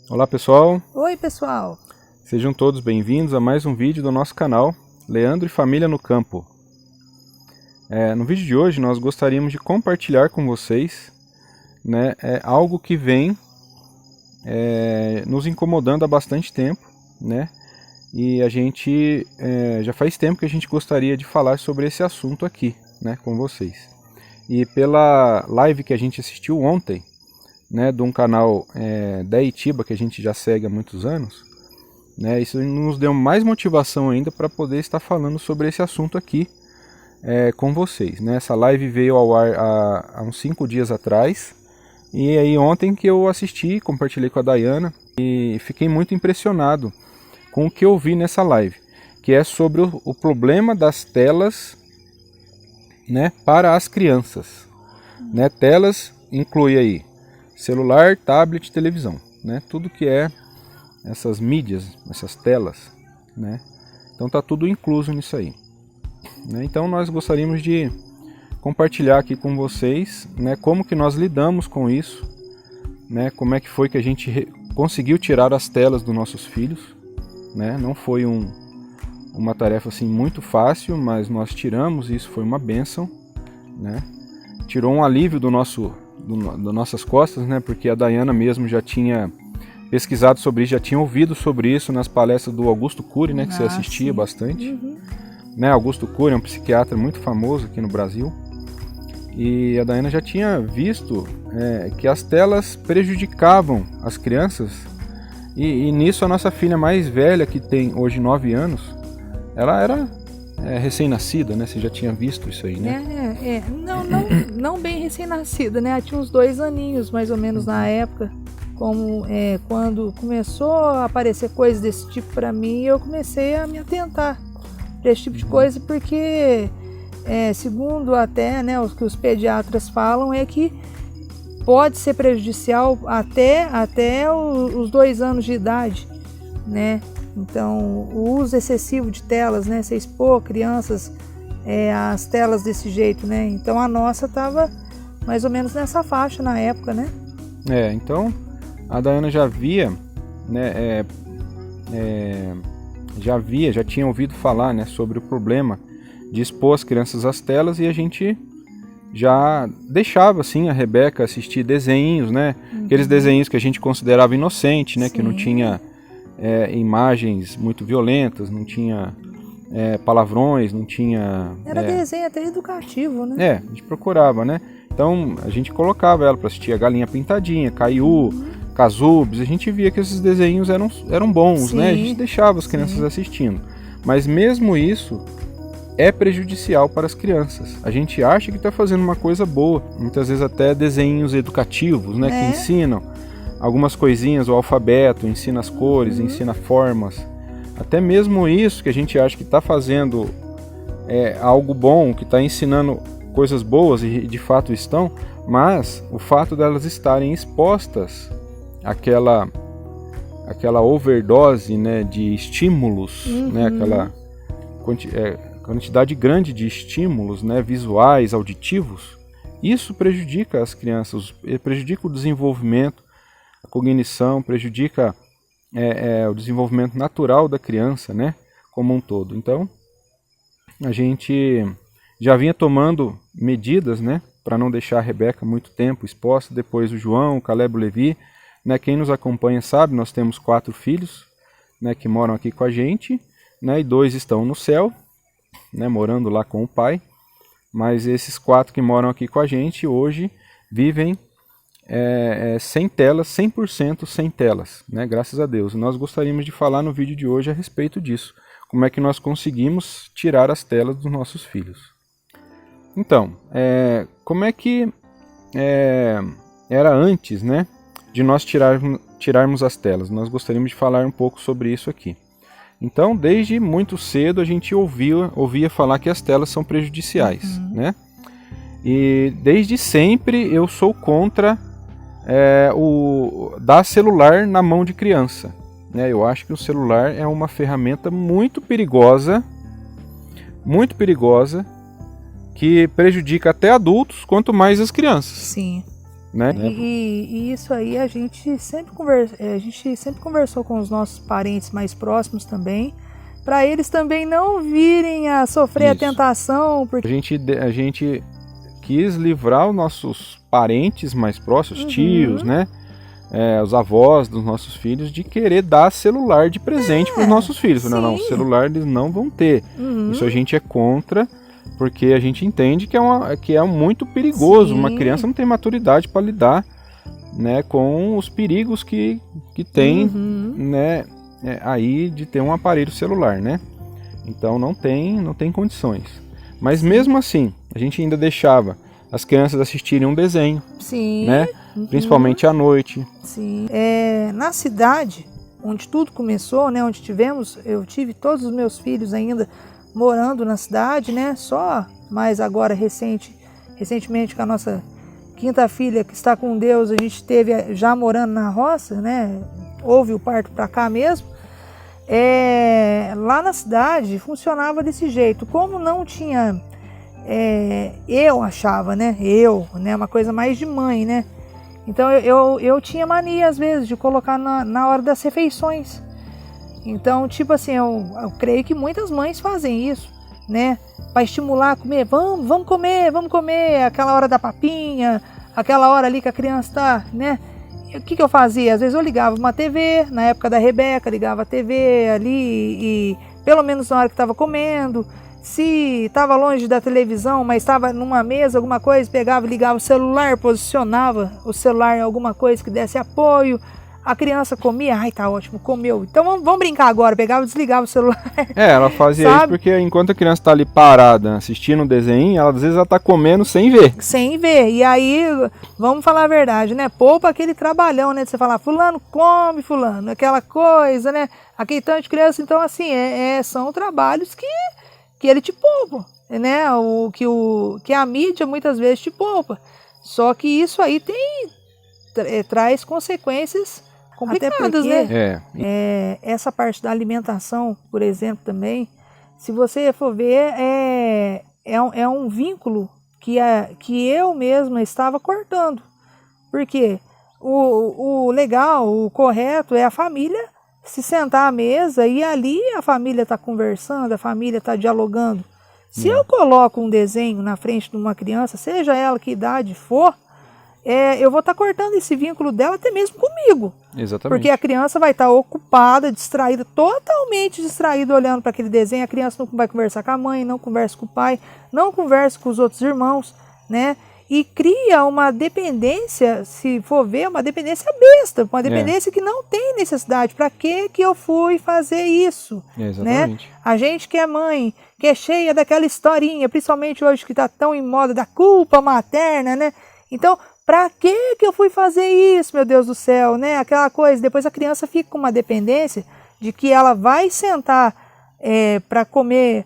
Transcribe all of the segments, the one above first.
Olá pessoal, Oi pessoal! sejam todos bem-vindos a mais um vídeo do nosso canal Leandro e Família no Campo. No vídeo de hoje nós gostaríamos de compartilhar com vocês algo que vem nos incomodando há bastante tempo, e a gente já faz tempo que a gente gostaria de falar sobre esse assunto aqui com vocês. E pela live que a gente assistiu ontem, de um canal da Itiba, que a gente já segue há muitos anos, isso nos deu mais motivação ainda para poder estar falando sobre esse assunto aqui com vocês. Essa live veio ao ar há uns 5 dias atrás, e aí ontem que eu assisti, compartilhei com a Dayana, e fiquei muito impressionado com o que eu vi nessa live, que é sobre o problema das telas para as crianças. Telas inclui aí celular, tablet, televisão, tudo que é essas mídias, essas telas, então está tudo incluso nisso aí. Então nós gostaríamos de compartilhar aqui com vocês como que nós lidamos com isso, como é que foi que a gente conseguiu tirar as telas dos nossos filhos, não foi uma tarefa assim muito fácil, mas nós tiramos, e isso foi uma bênção, tirou um alívio das nossas costas, porque a Dayana mesmo já tinha pesquisado sobre isso, já tinha ouvido sobre isso nas palestras do Augusto Cury, que você assistia bastante. Uhum. Augusto Cury é um psiquiatra muito famoso aqui no Brasil, e a Dayana já tinha visto que as telas prejudicavam as crianças, e nisso a nossa filha mais velha, que tem hoje 9 anos, ela era recém-nascida, você já tinha visto isso aí, Não bem recém-nascida, ela tinha uns 2 aninhos mais ou menos na época, quando começou a aparecer coisas desse tipo para mim, eu comecei a me atentar para esse tipo de coisa, porque segundo até o que os pediatras falam, é que pode ser prejudicial até os 2 anos de idade, Então, o uso excessivo de telas, você expor crianças às telas desse jeito, Então, a nossa estava mais ou menos nessa faixa na época, Então, a Dayana já tinha ouvido falar, sobre o problema de expor as crianças às telas, e a gente já deixava, assim, a Rebeca assistir desenhos, Aqueles desenhos que a gente considerava inocente, que não tinha imagens muito violentas, não tinha palavrões, não tinha... Era desenho até educativo, a gente procurava, Então a gente colocava ela para assistir a Galinha Pintadinha, Caiu, Cazubes, a gente via que esses desenhos eram bons, A gente deixava as crianças assistindo. Mas mesmo isso é prejudicial para as crianças. A gente acha que está fazendo uma coisa boa, muitas vezes até desenhos educativos, que ensinam algumas coisinhas, o alfabeto, ensina as cores, ensina formas. Até mesmo isso que a gente acha que está fazendo algo bom, que está ensinando coisas boas, e de fato estão, mas o fato delas estarem expostas àquela overdose de estímulos, aquela quantidade grande de estímulos visuais, auditivos, isso prejudica as crianças, prejudica o desenvolvimento, a cognição, prejudica o desenvolvimento natural da criança, como um todo. Então, a gente já vinha tomando medidas, para não deixar a Rebeca muito tempo exposta. Depois o João, o Caleb, o Levi, quem nos acompanha sabe, nós temos 4 filhos, que moram aqui com a gente, e 2 estão no céu, morando lá com o pai, mas esses 4 que moram aqui com a gente hoje vivem sem telas, 100% sem telas, graças a Deus. Nós gostaríamos de falar no vídeo de hoje a respeito disso, como é que nós conseguimos tirar as telas dos nossos filhos. Então, como é que era antes, de nós tirarmos as telas? Nós gostaríamos de falar um pouco sobre isso aqui. Então, desde muito cedo a gente ouvia falar que as telas são prejudiciais, E desde sempre eu sou contra dar celular na mão de criança, Eu acho que o celular é uma ferramenta muito perigosa, que prejudica até adultos, quanto mais as crianças. Sim. né? E isso aí a gente sempre conversou com os nossos parentes mais próximos também, para eles também não virem a sofrer a tentação. Porque a gente quis livrar os nossos parentes mais próximos, tios, né? Os avós dos nossos filhos, de querer dar celular de presente para os nossos filhos. Não, celular eles não vão ter. Isso a gente é contra, porque a gente entende que é muito perigoso. Uma criança não tem maturidade para lidar, né, com os perigos que tem, né, aí de ter um aparelho celular, né? Então não tem condições. Mas mesmo assim, a gente ainda deixava as crianças assistirem um desenho, né? Principalmente à noite. Sim. Na cidade, onde tudo começou, né? Eu tive todos os meus filhos ainda morando na cidade, né? Só mais agora recentemente com a nossa quinta filha que está com Deus, a gente teve já morando na roça, né? Houve o parto para cá mesmo. Lá na cidade funcionava desse jeito. Como não tinha, eu achava, né? Uma coisa mais de mãe, né? Então eu tinha mania às vezes de colocar na hora das refeições. Então, tipo assim, eu creio que muitas mães fazem isso, né? Para estimular a comer, vamos comer, aquela hora da papinha, aquela hora ali que a criança está, né? E o que eu fazia? Às vezes eu ligava uma TV, na época da Rebeca, ligava a TV ali e pelo menos na hora que estava comendo. Se estava longe da televisão, mas estava numa mesa, alguma coisa, pegava, ligava o celular, posicionava o celular em alguma coisa que desse apoio. A criança comia, ai, tá ótimo, comeu. Então vamos brincar agora. Pegava e desligava o celular. Ela fazia isso porque enquanto a criança tá ali parada, assistindo um desenho, às vezes ela tá comendo sem ver. Sem ver. E aí, vamos falar a verdade, né? Poupa aquele trabalhão, né? De você falar, fulano, come, fulano. Aquela coisa, né? Aquele tanto de criança. Então, assim, são trabalhos que ele te poupa, né? Que a mídia muitas vezes te poupa. Só que isso aí traz consequências complicadas, né? Essa parte da alimentação, por exemplo, também, se você for ver, é um vínculo que eu mesma estava cortando. Porque o legal, o correto é a família se sentar à mesa e ali a família está conversando, a família está dialogando. Se eu coloco um desenho na frente de uma criança, seja ela que idade for, eu vou estar cortando esse vínculo dela até mesmo comigo. Exatamente. Porque a criança vai estar ocupada, distraída, totalmente distraída olhando para aquele desenho. A criança não vai conversar com a mãe, não conversa com o pai, não conversa com os outros irmãos, né? E cria uma dependência, se for ver, uma dependência besta, uma dependência que não tem necessidade. Para que eu fui fazer isso? Exatamente. Né? A gente que é mãe, que é cheia daquela historinha, principalmente hoje que está tão em moda da culpa materna, né? Então, para que eu fui fazer isso, meu Deus do céu, né? Aquela coisa, depois a criança fica com uma dependência de que ela vai sentar para comer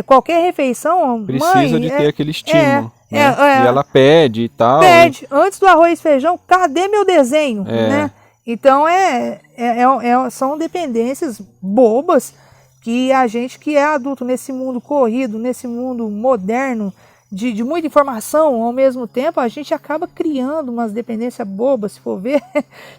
qualquer refeição. Precisa de ter aquele estímulo. E ela pede e tal. Pede. Antes do arroz e feijão, cadê meu desenho? Né? Então, são dependências bobas que a gente que é adulto nesse mundo corrido, nesse mundo moderno, de muita informação ao mesmo tempo, a gente acaba criando umas dependências bobas, se for ver,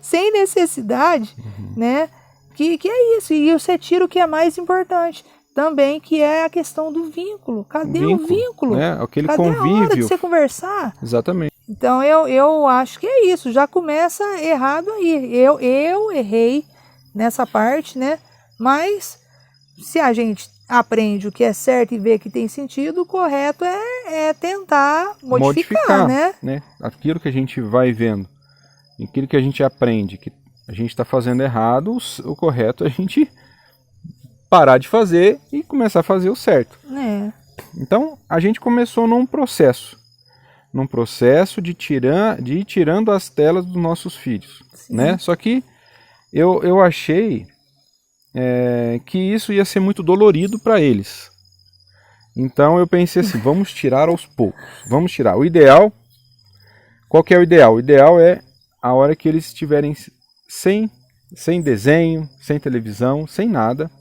sem necessidade, né? Que é isso. E você tira o que é mais importante também, que é a questão do vínculo. Cadê o vínculo? Aquele Cadê convívio? A hora de você conversar? Exatamente. Então eu acho que é isso. Já começa errado aí. Eu errei nessa parte, né? Mas se a gente aprende o que é certo e vê que tem sentido, o correto é tentar modificar, né? Aquilo que a gente vai vendo, aquilo que a gente aprende, que a gente está fazendo errado, o correto é a gente parar de fazer e começar a fazer o certo. Então, a gente começou num processo de ir tirando as telas dos nossos filhos, né? Só que eu achei que isso ia ser muito dolorido para eles. Então eu pensei assim, vamos tirar aos poucos, vamos tirar. O ideal, qual que é o ideal? O ideal é a hora que eles estiverem sem desenho, sem televisão, sem nada,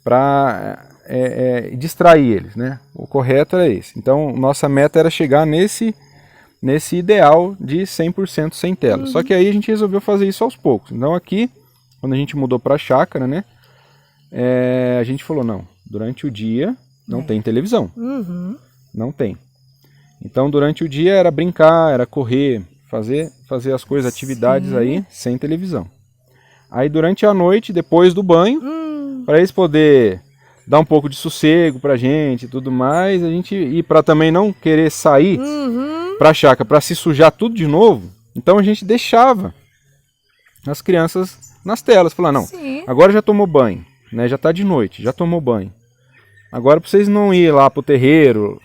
para distrair eles, né? O correto era esse. Então nossa meta era chegar nesse nesse ideal de 100% sem tela. Só que aí a gente resolveu fazer isso aos poucos. Então aqui, quando a gente mudou para a chácara, né, a gente falou, não, durante o dia não tem televisão. Não tem. Então durante o dia era brincar, era correr, fazer as coisas, atividades aí sem televisão. Aí durante a noite, depois do banho, para eles poder dar um pouco de sossego pra gente e tudo mais, e para também não querer sair pra chácara, para se sujar tudo de novo, então a gente deixava as crianças nas telas, falar, não, agora já tomou banho, né, já tá de noite, já tomou banho. Agora para vocês não ir lá pro terreiro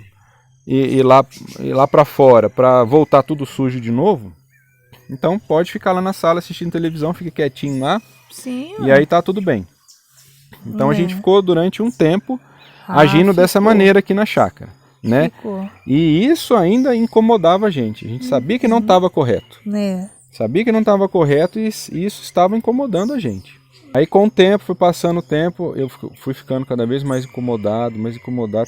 e ir lá para fora para voltar tudo sujo de novo, então pode ficar lá na sala assistindo televisão, fique quietinho lá, e aí tá tudo bem. Então a gente ficou durante um tempo agindo dessa maneira aqui na chácara, né? E isso ainda incomodava a gente sabia que não estava correto. Sabia que não estava correto e isso estava incomodando a gente. Aí com o tempo, foi passando o tempo, eu fui ficando cada vez mais incomodado,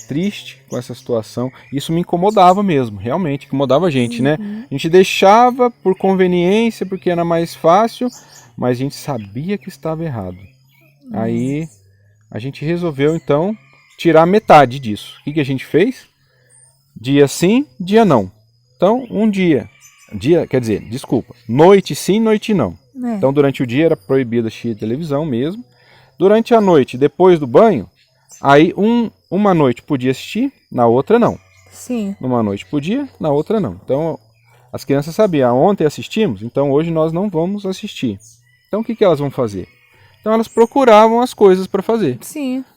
triste com essa situação. Isso me incomodava mesmo, realmente, incomodava a gente, né? A gente deixava por conveniência, porque era mais fácil, mas a gente sabia que estava errado. Aí a gente resolveu então tirar metade disso. O que a gente fez? Dia sim, dia não. Então noite sim, noite não. Então durante o dia era proibido assistir televisão mesmo. Durante a noite, depois do banho, aí uma noite podia assistir, na outra não. Numa noite podia, na outra não. Então as crianças sabiam, ontem assistimos, então hoje nós não vamos assistir. Então o que elas vão fazer? Então elas procuravam as coisas para fazer.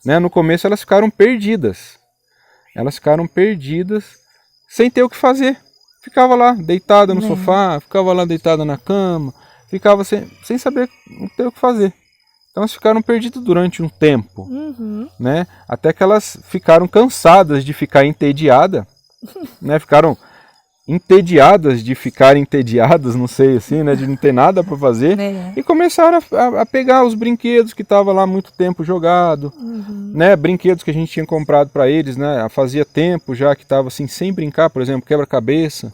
Né? No começo elas ficaram perdidas. Sem ter o que fazer. Ficava lá deitada no sofá, ficava lá deitada na cama, ficava sem saber ter o que fazer. Então elas ficaram perdidas durante um tempo. Né? Até que elas ficaram cansadas de ficar entediadas. Né? Ficaram entediadas de ficar entediadas, não sei assim, né, de não ter nada para fazer, e começaram a pegar os brinquedos que estavam lá há muito tempo jogado, né, brinquedos que a gente tinha comprado para eles, né, fazia tempo já que estava assim sem brincar, por exemplo, quebra-cabeça,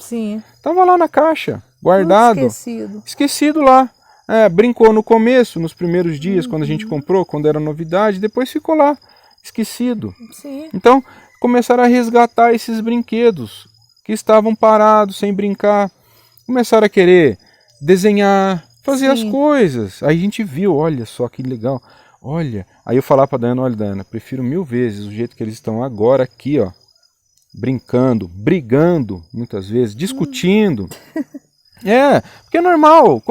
estava lá na caixa, guardado, esquecido lá, brincou no começo, nos primeiros dias, quando a gente comprou, quando era novidade, depois ficou lá, esquecido. Então começaram a resgatar esses brinquedos que estavam parados, sem brincar, começaram a querer desenhar, fazer as coisas. Aí a gente viu, olha só que legal, olha. Aí eu falava para a Dana, olha Dana, prefiro 1000 vezes o jeito que eles estão agora aqui, ó, brincando, brigando, muitas vezes, discutindo. Porque é normal,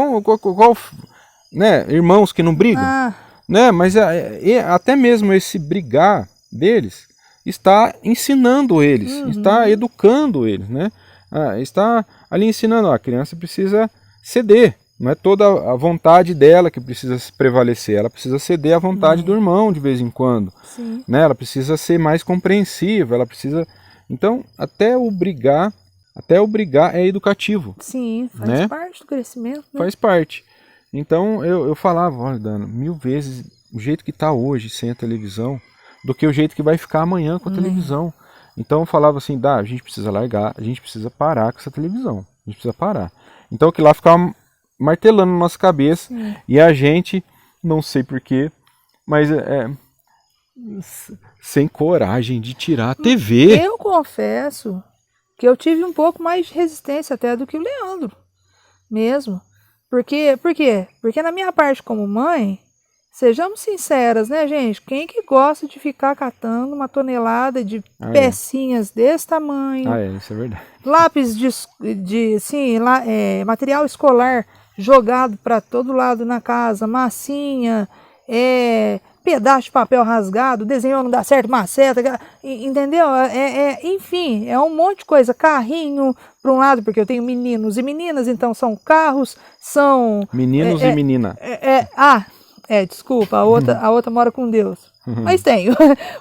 né, irmãos que não brigam, né, mas até mesmo esse brigar deles está ensinando eles, está educando eles, né? Está ali ensinando, a criança precisa ceder, não é toda a vontade dela que precisa prevalecer, ela precisa ceder à vontade do irmão de vez em quando, né? Ela precisa ser mais compreensiva, ela precisa... Então, até o brigar é educativo. Faz parte do crescimento. Né? Faz parte. Então, eu falava, olha, Dana, 1000 vezes o jeito que está hoje sem a televisão, do que o jeito que vai ficar amanhã com a televisão. Então eu falava assim, a gente precisa largar, a gente precisa parar com essa televisão, a gente precisa parar. Então que lá ficava martelando na nossa cabeça, e a gente, não sei porquê, mas sem coragem de tirar a TV. Eu confesso que eu tive um pouco mais de resistência até do que o Leandro, mesmo. Por quê? Porque na minha parte como mãe, sejamos sinceras, né, gente? Quem que gosta de ficar catando uma tonelada de pecinhas desse tamanho? Isso é verdade. Lápis material escolar jogado para todo lado na casa, massinha, pedaço de papel rasgado, desenhou não dá certo, maceta, entendeu? Enfim, é um monte de coisa. Carrinho, por um lado, porque eu tenho meninos e meninas, então são carros, são... Meninos e menina. Desculpa, a outra mora com Deus. Mas tenho.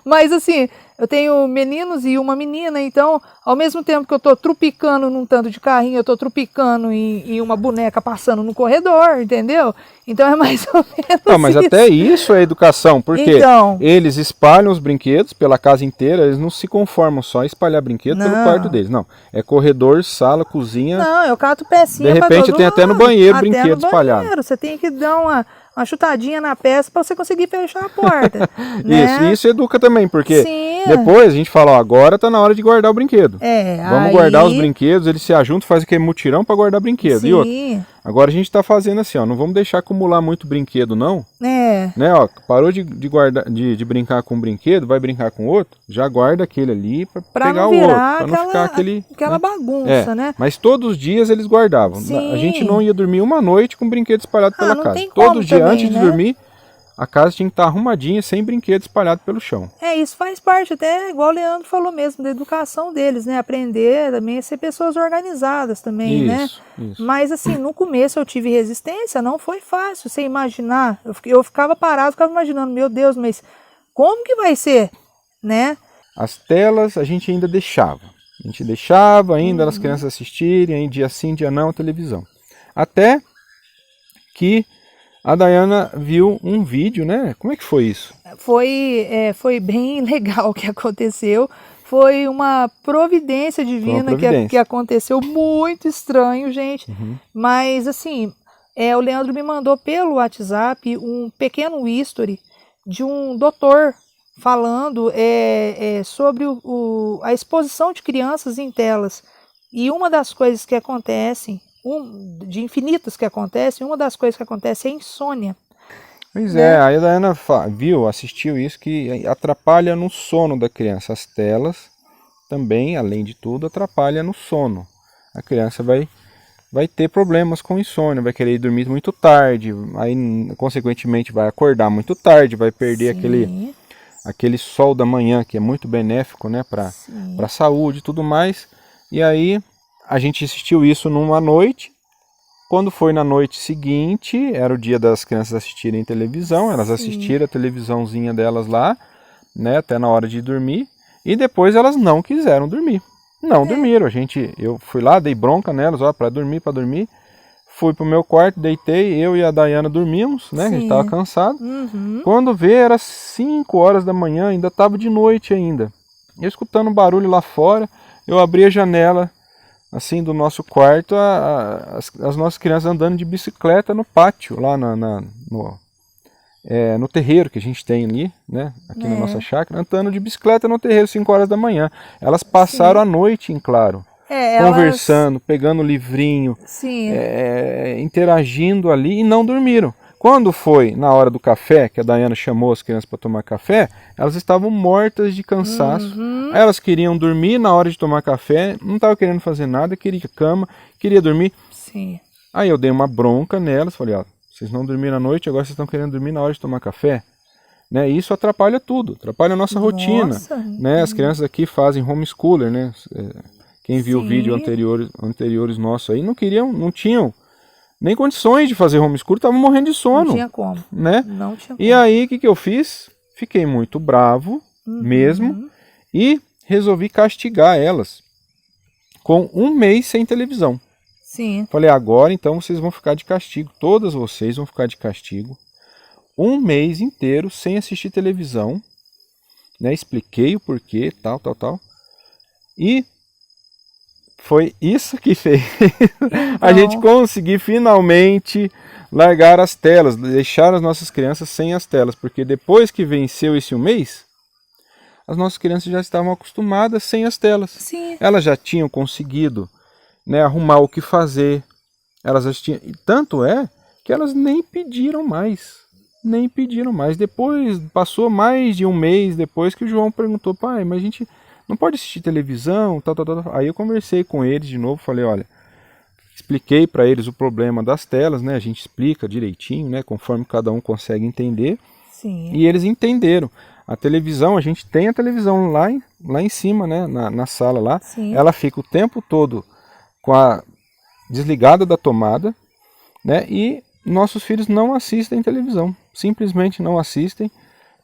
Mas assim, eu tenho meninos e uma menina, então, ao mesmo tempo que eu tô trupicando num tanto de carrinho, eu tô trupicando em uma boneca passando no corredor, entendeu? Então é mais ou menos Não, mas isso. até isso é educação, porque Então, eles espalham os brinquedos pela casa inteira, eles não se conformam só em espalhar brinquedo pelo Não. quarto deles, não. É corredor, sala, cozinha. não, eu cato pecinha De pra repente todo tem até no lado, banheiro até brinquedo no espalhado. banheiro. Você tem que dar uma chutadinha na peça para você conseguir fechar a porta. né? Isso educa também, porque Sim. depois a gente fala, ó, agora tá na hora de guardar o brinquedo. Vamos aí... guardar os brinquedos, eles se ajuntam, fazem aquele mutirão para guardar brinquedo. Sim. E outra, agora a gente tá fazendo assim, ó, não vamos deixar acumular muito brinquedo não. Né, ó, parou de guardar, de brincar com um brinquedo, vai brincar com outro, já guarda aquele ali para pegar o outro, para não ficar aquela bagunça, né? Mas todos os dias eles guardavam. Sim. A gente não ia dormir uma noite com brinquedo espalhado pela não casa. tem como Todo dia também, antes de dormir, a casa tinha que estar arrumadinha, sem brinquedo espalhado pelo chão. Isso faz parte, até igual o Leandro falou mesmo, da educação deles, né? Aprender também a ser pessoas organizadas também, né? Isso. Mas assim, no começo eu tive resistência, não foi fácil, você imaginar. Eu ficava parado, ficava imaginando, meu Deus, mas como que vai ser, né? As telas a gente ainda deixava. A gente deixava ainda as crianças assistirem, aí dia sim, dia não, a televisão. Até que a Dayana viu um vídeo, né? Como é que foi isso? Foi bem legal o que aconteceu. Foi uma providência divina que aconteceu, muito estranho, gente. Mas assim, o Leandro me mandou pelo WhatsApp um pequeno history de um doutor falando sobre a exposição de crianças em telas. E uma das coisas que acontecem, de infinitas que acontecem, uma das coisas que acontece é a insônia. Pois é, a Dayana assistiu isso, que atrapalha no sono da criança. As telas também, além de tudo, atrapalha no sono. A criança vai ter problemas com insônia, vai querer dormir muito tarde, aí consequentemente vai acordar muito tarde, vai perder aquele sol da manhã, que é muito benéfico, né, para a saúde e tudo mais. E aí a gente assistiu isso numa noite. Quando foi na noite seguinte, era o dia das crianças assistirem televisão, elas assistiram a televisãozinha delas lá, né, até na hora de dormir, e depois elas não quiseram dormir. Não dormiram. Eu fui lá, dei bronca nelas, ó, para dormir. Fui pro meu quarto, deitei, eu e a Dayana dormimos, né, a gente estava cansado. Quando vê, era 5 horas da manhã, ainda estava de noite ainda. Eu escutando um barulho lá fora, eu abri a janela, assim, do nosso quarto, as nossas crianças andando de bicicleta no pátio, lá no terreiro que a gente tem ali, né, aqui na nossa chácara, andando de bicicleta no terreiro, 5 horas da manhã. Elas passaram a noite em claro, conversando, pegando livrinho, interagindo ali e não dormiram. Quando foi na hora do café, que a Dayana chamou as crianças para tomar café, elas estavam mortas de cansaço. Elas queriam dormir na hora de tomar café, não estavam querendo fazer nada, queria cama, queria dormir. Aí eu dei uma bronca nelas, falei, ó, vocês não dormiram à noite, agora vocês estão querendo dormir na hora de tomar café? Né? E isso atrapalha tudo, atrapalha a nossa rotina. Né? As crianças aqui fazem homeschooler, né? Quem viu o vídeo anteriores nossos aí, não tinham nem condições de fazer homeschool, estavam morrendo de sono. Não tinha como. Né? Não tinha como. E aí, o que eu fiz? Fiquei muito bravo mesmo e resolvi castigar elas com 1 mês sem televisão. Falei, agora então vocês vão ficar de castigo, todas vocês vão ficar de castigo, 1 mês inteiro sem assistir televisão, né? Expliquei o porquê, tal. E foi isso que fez a gente conseguir finalmente largar as telas, deixar as nossas crianças sem as telas, porque depois que venceu esse 1 mês, as nossas crianças já estavam acostumadas sem as telas. Elas já tinham conseguido, né, arrumar o que fazer, elas já tinham, tanto é que elas nem pediram mais. Depois, passou mais de 1 mês depois que o João perguntou, pai, mas a gente não pode assistir televisão, tal. Aí eu conversei com eles de novo, falei, olha, expliquei para eles o problema das telas, né? A gente explica direitinho, né? Conforme cada um consegue entender. E eles entenderam. A televisão, a gente tem a televisão lá em cima, né? Na sala lá. Ela fica o tempo todo desligada da tomada, né? E nossos filhos não assistem televisão. simplesmente não assistem,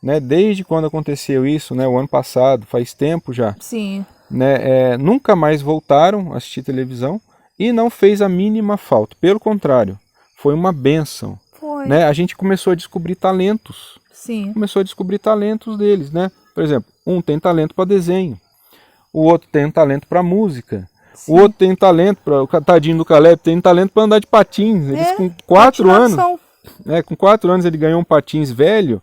né? Desde quando aconteceu isso, né? O ano passado, faz tempo já, Sim. né? Nunca mais voltaram a assistir televisão e não fez a mínima falta. Pelo contrário, foi uma bênção. Foi. Né? A gente começou a descobrir talentos. Sim. Começou a descobrir talentos deles, né? Por exemplo, um tem talento para desenho, o outro tem um talento para música, Sim. o outro tem talento para o tadinho do Caleb, tem talento para andar de patins. Eles com 4 anos, com 4 anos ele ganhou um patins velho,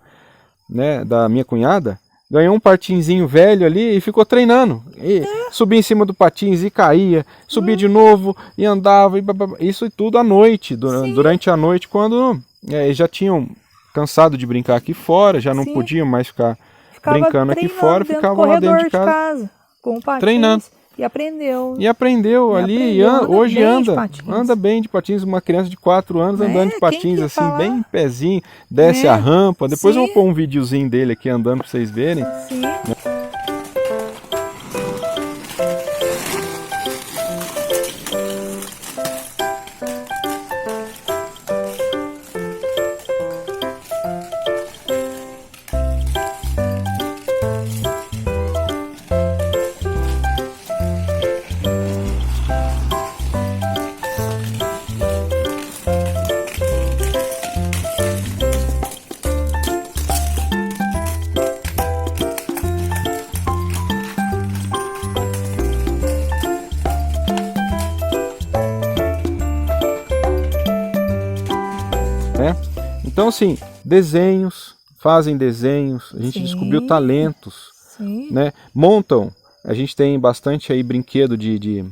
né, da minha cunhada. Ganhou um patinzinho velho ali e ficou treinando. E subia em cima do patins e caía, subia de novo e andava. Isso tudo à noite, durante a noite, quando já tinham cansado de brincar aqui fora, já não podiam mais ficar brincando aqui fora, ficavam lá dentro de casa com patins, treinando. E aprendeu. E aprendeu ali, hoje anda bem de patins, uma criança de 4 anos andando de patins assim, bem em pezinho, desce a rampa. Depois eu vou pôr um videozinho dele aqui andando para vocês verem. Sim. Então, assim, fazem desenhos, a gente descobriu talentos, né? Montam, a gente tem bastante aí brinquedo de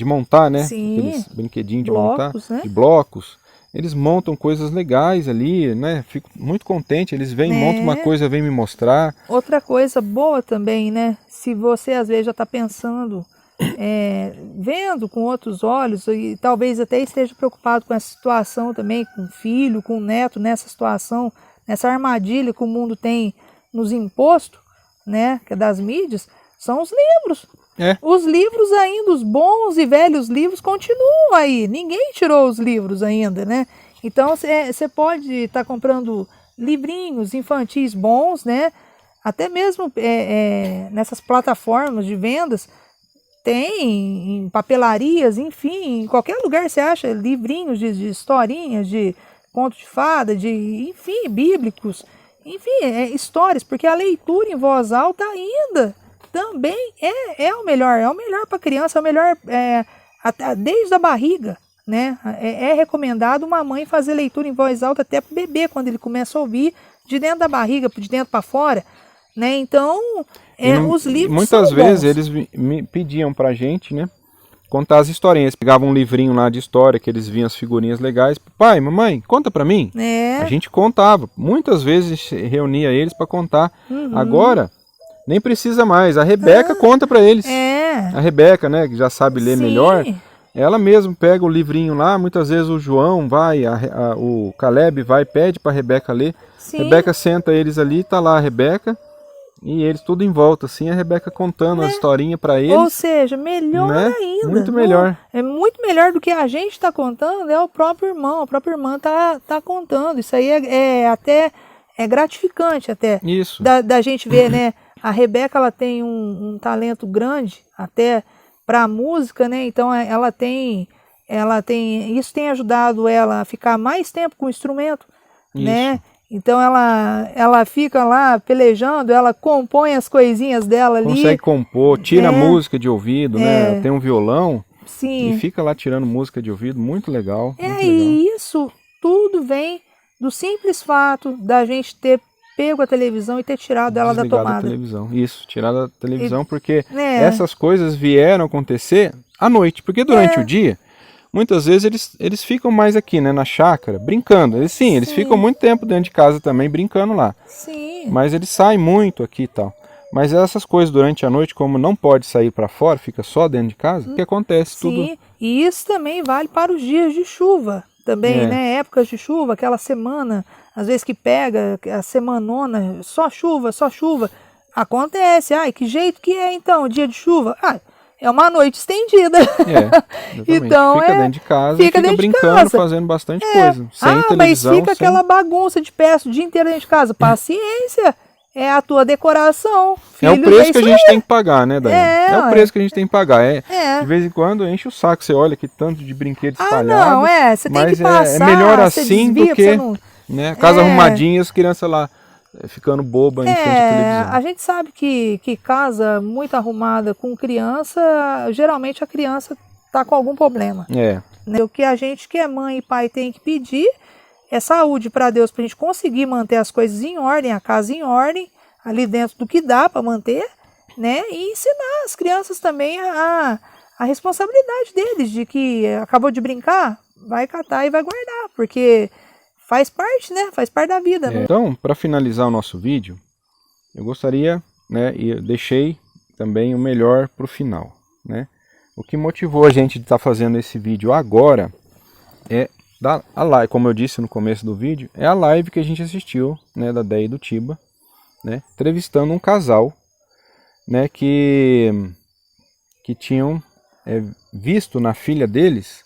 montar, né? Aqueles brinquedinhos de montar, né? de blocos. Eles montam coisas legais ali, né? Fico muito contente, eles vêm, montam uma coisa, vêm me mostrar. Outra coisa boa também, né? Se você às vezes já está pensando, vendo com outros olhos e talvez até esteja preocupado com essa situação também, com o filho, com o neto, nessa situação, nessa armadilha que o mundo tem nos imposto, né, que é das mídias, são os livros. Os livros ainda, os bons e velhos livros continuam aí, ninguém tirou os livros ainda, né? Então você pode estar comprando livrinhos infantis bons, né? Até mesmo nessas plataformas de vendas, tem em papelarias, enfim, em qualquer lugar você acha livrinhos de historinhas, de conto de fada, enfim, bíblicos, enfim, histórias, porque a leitura em voz alta ainda também é o melhor para a criança, é o melhor desde a barriga, né? É recomendado uma mãe fazer leitura em voz alta até para o bebê, quando ele começa a ouvir de dentro da barriga, de dentro para fora, né? Então, os livros muitas são vezes bons. eles me pediam pra gente, né, contar as historinhas. Pegavam um livrinho lá de história, que eles viam as figurinhas legais. Pai, mamãe, conta pra mim. A gente contava. Muitas vezes reunia eles para contar. Agora, nem precisa mais. A Rebeca conta pra eles. A Rebeca, né, que já sabe ler melhor, ela mesma pega o livrinho lá. Muitas vezes o João vai, o Caleb vai, pede pra Rebeca ler. Rebeca senta eles ali, tá lá a Rebeca. E eles tudo em volta, assim, a Rebeca contando a historinha para eles. Ou seja, melhor ainda. Muito melhor. É muito melhor do que a gente está contando, é o próprio irmão. A própria irmã tá contando. Isso aí até gratificante até. Isso. Da gente ver, né? A Rebeca, ela tem um talento grande até para a música, né? Então ela tem, isso tem ajudado ela a ficar mais tempo com o instrumento, né? Então ela fica lá pelejando, ela compõe as coisinhas dela ali. Consegue compor, tira música de ouvido, né? Tem um violão e fica lá tirando música de ouvido, muito legal. Muito legal. E isso tudo vem do simples fato da gente ter pego a televisão e ter tirado ela da tomada. A televisão. Isso, tirado da televisão, porque essas coisas vieram acontecer à noite, porque durante o dia muitas vezes eles ficam mais aqui, né, na chácara, brincando. Eles ficam muito tempo dentro de casa também, brincando lá. Mas eles saem muito aqui e tal. Mas essas coisas durante a noite, como não pode sair para fora, fica só dentro de casa, o que acontece tudo. E isso também vale para os dias de chuva também, né? Épocas de chuva, aquela semana, às vezes que pega a semanona, só chuva. Acontece. Ai, que jeito que é então, dia de chuva? é uma noite estendida. Então fica dentro de casa, fica brincando, fazendo bastante coisa. Sem televisão. Mas fica aquela bagunça de peça o dia inteiro dentro de casa. Paciência. É a tua decoração. Filho, é o preço que a gente tem que pagar, né, Daiane? É o preço que a gente tem que pagar. De vez em quando enche o saco. Você olha que tanto de brinquedo espalhado. Você tem que passar. É melhor assim do que né, casa arrumadinha, as crianças lá ficando boba em frente à televisão. A gente sabe que casa muito arrumada com criança, geralmente a criança tá com algum problema. Né? O que a gente que é mãe e pai tem que pedir é saúde para Deus, para a gente conseguir manter as coisas em ordem, a casa em ordem, ali dentro do que dá para manter, né? E ensinar as crianças também a responsabilidade deles, de que acabou de brincar, vai catar e vai guardar, porque faz parte, né? Faz parte da vida. Né? Então, para finalizar o nosso vídeo, eu gostaria, né, e eu deixei também o melhor para o final, né? O que motivou a gente de estar fazendo esse vídeo agora é a live, como eu disse no começo do vídeo, é a live que a gente assistiu, né, da Déia e do Tiba, né, entrevistando um casal, né, que tinham visto na filha deles,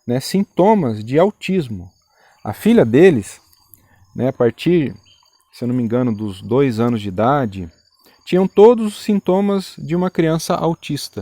né, sintomas de autismo. A filha deles, né, a partir, se eu não me engano, dos 2 anos de idade, tinham todos os sintomas de uma criança autista.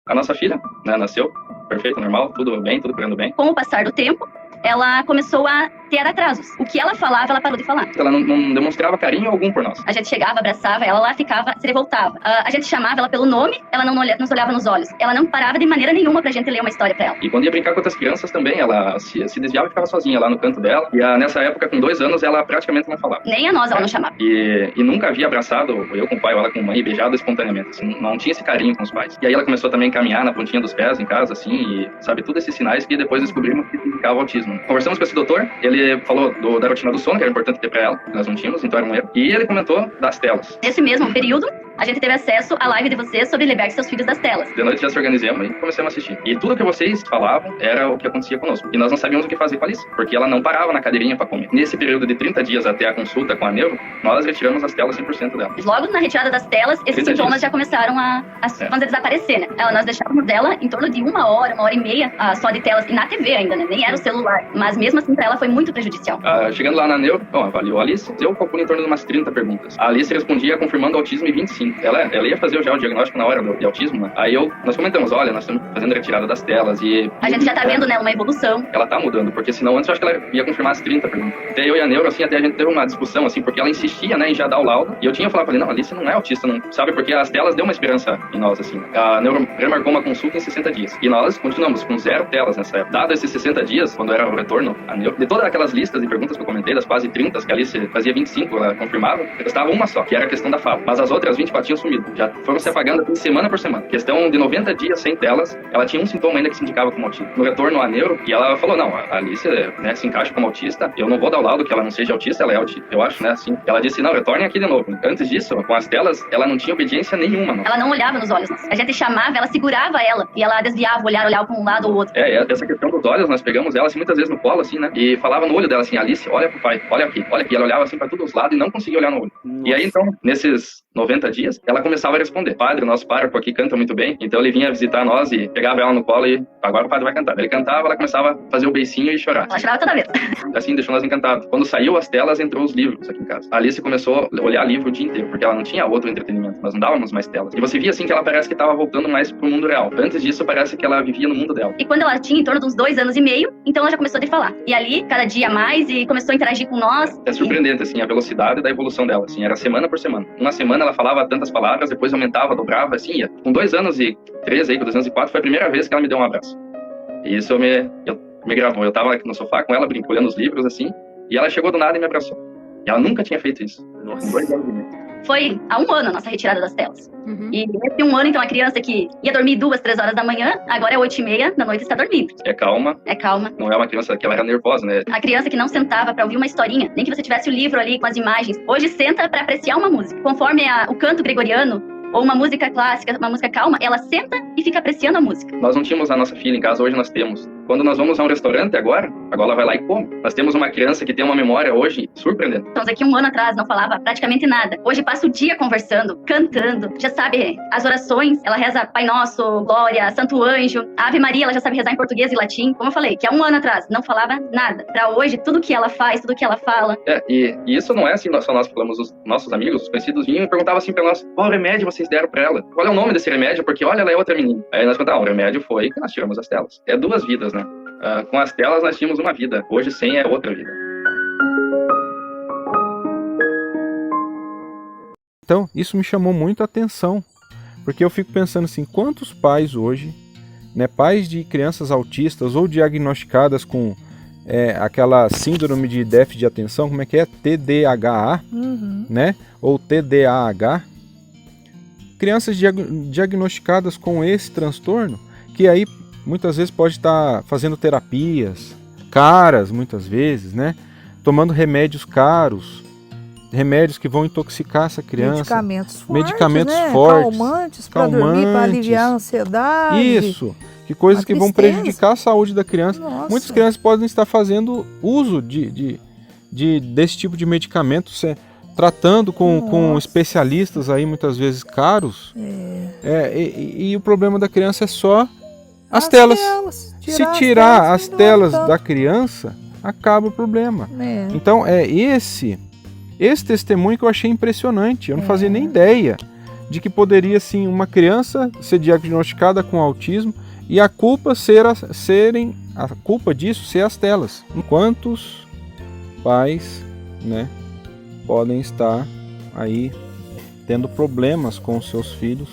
A nossa filha, né, nasceu perfeito, normal, tudo bem, tudo correndo bem. Com o passar do tempo, ela começou a ter atrasos. O que ela falava, ela parou de falar. Ela não demonstrava carinho algum por nós. A gente chegava, abraçava, ela lá ficava, se revoltava. A gente chamava ela pelo nome, ela não nos olhava nos olhos. Ela não parava de maneira nenhuma pra gente ler uma história pra ela. E quando ia brincar com outras crianças também, ela se desviava e ficava sozinha lá no canto dela. E nessa época, com 2 anos, ela praticamente não falava. Nem a nós ela não chamava. E nunca havia abraçado, eu com o pai ou ela com a mãe, e beijado espontaneamente. Assim, não tinha esse carinho com os pais. E aí ela começou também a caminhar na pontinha dos pés em casa, assim, e sabe, todos esses sinais que depois descobrimos que significava autismo. Conversamos com esse doutor, ele falou da rotina do sono, que era importante ter pra ela, que nós não tínhamos, então era um erro. E ele comentou das telas. Nesse mesmo período, a gente teve acesso à live de vocês sobre liberte seus filhos das telas. De noite já se organizamos e começamos a assistir. E tudo que vocês falavam era o que acontecia conosco. E nós não sabíamos o que fazer com a Alice, porque ela não parava na cadeirinha para comer. Nesse período de 30 dias até a consulta com a neuro, nós retiramos as telas 100% dela. Logo na retirada das telas, esses sintomas já começaram a desaparecer, né? Nós deixávamos dela em torno de 1 hora, 1h30 só de telas, e na TV ainda, né? Nem era o celular. Mas mesmo assim, pra ela foi muito prejudicial. Chegando lá na neuro, avaliou a Alice, eu calculo em torno de umas 30 perguntas. A Alice respondia confirmando autismo em 25. Ela ia fazer já o diagnóstico na hora de autismo, né? Aí nós comentamos, olha, nós estamos fazendo a retirada das telas e... A gente já tá vendo, né, uma evolução. Ela tá mudando, porque senão antes eu acho que ela ia confirmar as 30 perguntas. Até eu e a neuro, assim, até a gente teve uma discussão, assim, porque ela insistia, né, em já dar o laudo. E eu tinha falado pra ele, não, Alice não é autista, não, sabe? Porque as telas deu uma esperança em nós, assim. A neuro remarcou uma consulta em 60 dias. E nós continuamos com 0 telas nessa época. Dado esses 60 dias, quando era o retorno, a neuro, de todas aquelas listas de perguntas que eu comentei, das quase 30 que a Alice fazia 25, ela confirmava, restava uma só, que era a questão da fala. Mas as outras 24 tinham sumido. Já foram se apagando semana por semana. Questão de 90 dias sem telas, ela tinha um sintoma ainda que se indicava como autismo. No retorno à neuro, e ela falou, não, a Alice, né, se encaixa como autista, eu não vou dar o laudo que ela não seja autista, ela é autista, eu acho, né, assim. Ela disse, não, retorne aqui de novo. Antes disso, com as telas, ela não tinha obediência nenhuma, não. Ela não olhava nos olhos, não. A gente chamava, ela segurava ela, e ela desviava o olhar, olhava pra um lado ou outro. Essa questão dos olhos, nós pegamos ela, assim, muitas vezes no colo, assim, né, e falava no olho dela, assim, Alice, olha pro pai, olha aqui. Ela olhava, assim, pra todos os lados e não conseguia olhar no olho. Nossa. E aí, então, nesses 90 dias, ela começava a responder. Padre, o nosso pároco aqui canta muito bem, então ele vinha visitar nós e pegava ela no colo e agora o padre vai cantar. Ele cantava, ela começava a fazer o beicinho e chorar. Ela chorava toda vez. Assim, deixou nós encantados. Quando saiu as telas, entrou os livros aqui em casa. A Alice começou a olhar livro o dia inteiro, porque ela não tinha outro entretenimento, nós não dávamos mais telas. E você via, assim, que ela parece que estava voltando mais pro mundo real. Antes disso, parece que ela vivia no mundo dela. E quando ela tinha em torno de uns 2 anos e meio, então ela já começou a falar. E ali, cada dia mais, e começou a interagir com nós. É surpreendente, assim, a velocidade da evolução dela, assim, era semana por semana. Uma semana ela falava tantas palavras, depois aumentava, dobrava, assim, ia. Com 2 anos e 3 aí, com 2 anos e 4, foi a primeira vez que ela me deu um abraço. E isso me gravou. Eu tava no sofá com ela, olhando os livros, assim, e ela chegou do nada e me abraçou. E ela nunca tinha feito isso. Nossa. Com 2 anos e meio. Foi há 1 ano a nossa retirada das telas. Uhum. E nesse 1 ano, então, a criança que ia dormir 2, 3 horas da manhã, agora é 8h30 da noite e está dormindo. É calma. É calma. Não é uma criança que ela era nervosa, né? A criança que não sentava pra ouvir uma historinha, nem que você tivesse o livro ali com as imagens. Hoje senta pra apreciar uma música. Conforme o canto gregoriano, ou uma música clássica, uma música calma, ela senta e fica apreciando a música. Nós não tínhamos a nossa filha em casa, hoje nós temos. Quando nós vamos a um restaurante agora, ela vai lá e come. Nós temos uma criança que tem uma memória hoje surpreendente. Então, daqui um ano atrás não falava praticamente nada. Hoje passa o dia conversando, cantando, já sabe as orações, ela reza Pai Nosso, Glória, Santo Anjo, Ave Maria, ela já sabe rezar em português e latim. Como eu falei, que há um ano atrás não falava nada. Pra hoje, tudo que ela faz, tudo que ela fala. E isso não é assim, só nós falamos, os nossos amigos, os conhecidos vinham e perguntavam assim pra nós, qual remédio vocês deram pra ela? Qual é o nome desse remédio? Porque olha, ela é outra menina. Aí nós contávamos, o remédio foi que nós tiramos as telas. É 2 vidas, né? Com as telas nós tínhamos uma vida, hoje sem é outra vida. Então, isso me chamou muito a atenção, porque eu fico pensando assim, quantos pais hoje, né, pais de crianças autistas ou diagnosticadas com aquela síndrome de déficit de atenção, como é que é? TDAH, né? Ou TDAH, crianças diagnosticadas com esse transtorno, que aí muitas vezes pode estar fazendo terapias caras, muitas vezes, né? Tomando remédios caros, remédios que vão intoxicar essa criança. Medicamentos fortes, né? Calmantes para dormir, para aliviar a ansiedade. Isso, que coisas que vão prejudicar a saúde da criança. Nossa. Muitas crianças podem estar fazendo uso desse tipo de medicamento, tratando com especialistas aí muitas vezes caros. E o problema da criança é só as telas. Se tirar as telas da criança, acaba o problema. Então esse testemunho que eu achei impressionante. Eu não fazia nem ideia de que poderia sim uma criança ser diagnosticada com autismo e a culpa disso ser as telas. Quantos pais, né, podem estar aí tendo problemas com os seus filhos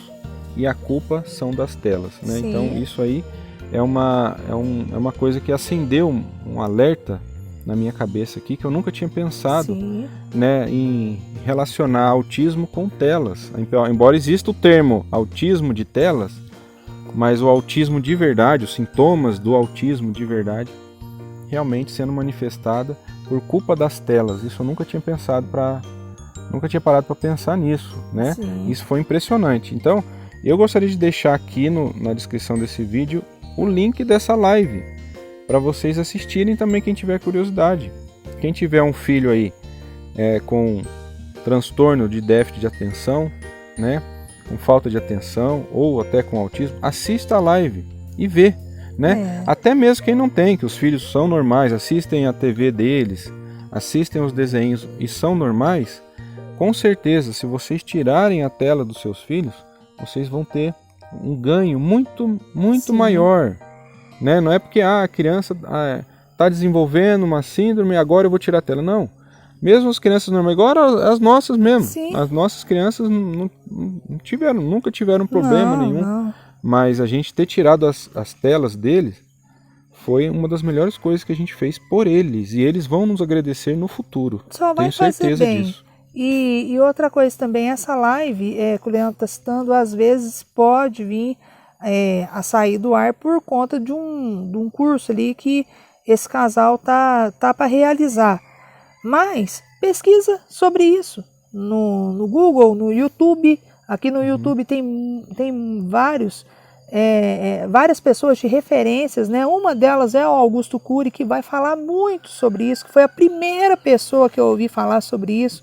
e a culpa são das telas, né? Então isso aí é uma coisa que acendeu um alerta na minha cabeça aqui, que eu nunca tinha pensado, né, em relacionar autismo com telas. Embora exista o termo autismo de telas, mas o autismo de verdade, os sintomas do autismo de verdade, realmente sendo manifestada por culpa das telas. Isso eu nunca tinha parado para pensar nisso, né? Isso foi impressionante. Então, eu gostaria de deixar aqui na descrição desse vídeo o link dessa live, para vocês assistirem também, quem tiver curiosidade. Quem tiver um filho aí com transtorno de déficit de atenção, né, com falta de atenção ou até com autismo, assista a live e vê, né? Até mesmo quem não tem, que os filhos são normais, assistem a TV deles, assistem os desenhos e são normais, com certeza, se vocês tirarem a tela dos seus filhos, vocês vão ter um ganho muito maior. Né? Não é porque a criança está desenvolvendo uma síndrome, agora eu vou tirar a tela. Não. Mesmo as crianças normais, agora as nossas mesmo. As nossas crianças nunca tiveram problema nenhum. Não. Mas a gente ter tirado as telas deles foi uma das melhores coisas que a gente fez por eles. E eles vão nos agradecer no futuro. Só vai Tenho certeza bem. disso. E outra coisa também, essa live que o Leandro está citando, às vezes pode vir a sair do ar por conta de um curso ali que esse casal tá para realizar. Mas pesquisa sobre isso no Google, no YouTube. Aqui no YouTube tem várias pessoas de referências, né? Uma delas é o Augusto Cury, que vai falar muito sobre isso, que foi a primeira pessoa que eu ouvi falar sobre isso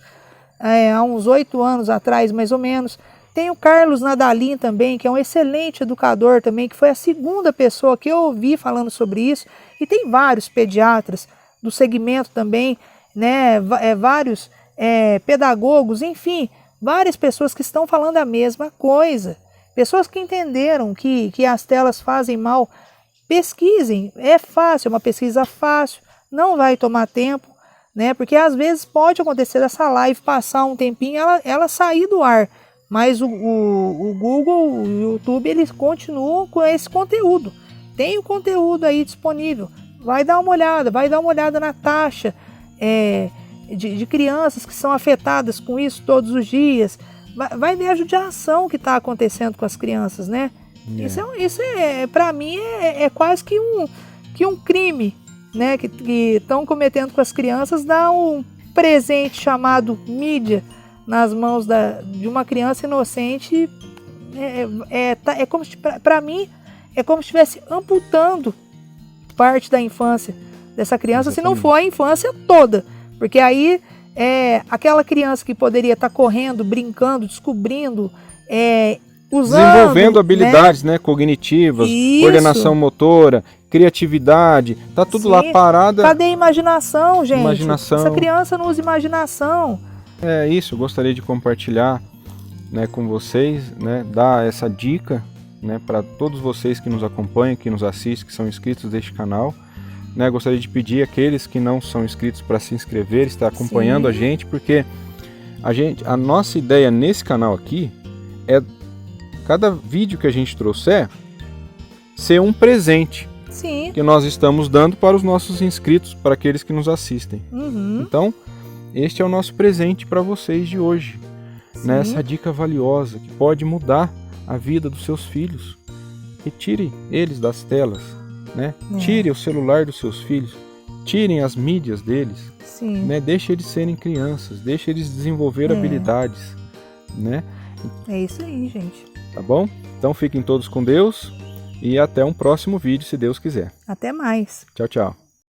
há uns 8 anos atrás, mais ou menos. Tem o Carlos Nadalin também, que é um excelente educador também, que foi a segunda pessoa que eu ouvi falando sobre isso. E tem vários pediatras do segmento também, né? Vários pedagogos, enfim, várias pessoas que estão falando a mesma coisa. Pessoas que entenderam que as telas fazem mal. Pesquisem, é fácil, é uma pesquisa fácil, não vai tomar tempo, né? Porque às vezes pode acontecer essa live passar um tempinho, ela sair do ar. Mas o Google, o YouTube, eles continuam com esse conteúdo. Tem o conteúdo aí disponível. Vai dar uma olhada na taxa de crianças que são afetadas com isso todos os dias. Vai ver a judiação que está acontecendo com as crianças, né? Isso para mim, é quase que um crime, né? Que estão cometendo com as crianças, dar um presente chamado mídia nas mãos de uma criança inocente. Para mim, é como se estivesse amputando parte da infância dessa criança, se não Exatamente. for a infância toda. Porque aí aquela criança que poderia estar correndo, brincando, descobrindo, usando, desenvolvendo habilidades, né, cognitivas, Isso. coordenação motora, criatividade, tá tudo Sim. lá parada. Cadê a imaginação, gente? Imaginação. Essa criança não usa imaginação. É isso, eu gostaria de compartilhar, né, com vocês, né, dar essa dica, né, para todos vocês que nos acompanham, que nos assistem, que são inscritos deste canal. Né, gostaria de pedir àqueles que não são inscritos para se inscrever, estar acompanhando Sim. a gente, porque a nossa ideia nesse canal aqui é cada vídeo que a gente trouxer ser um presente Sim. que nós estamos dando para os nossos inscritos, para aqueles que nos assistem. Uhum. Então, este é o nosso presente para vocês de hoje, né? Sim. Essa dica valiosa que pode mudar a vida dos seus filhos. Retire eles das telas, né? Tire o celular dos seus filhos, tirem as mídias deles, Sim. né? Deixe eles serem crianças, deixe eles desenvolver habilidades, né? É isso aí, gente. Tá bom? Então fiquem todos com Deus e até um próximo vídeo, se Deus quiser. Até mais. Tchau, tchau.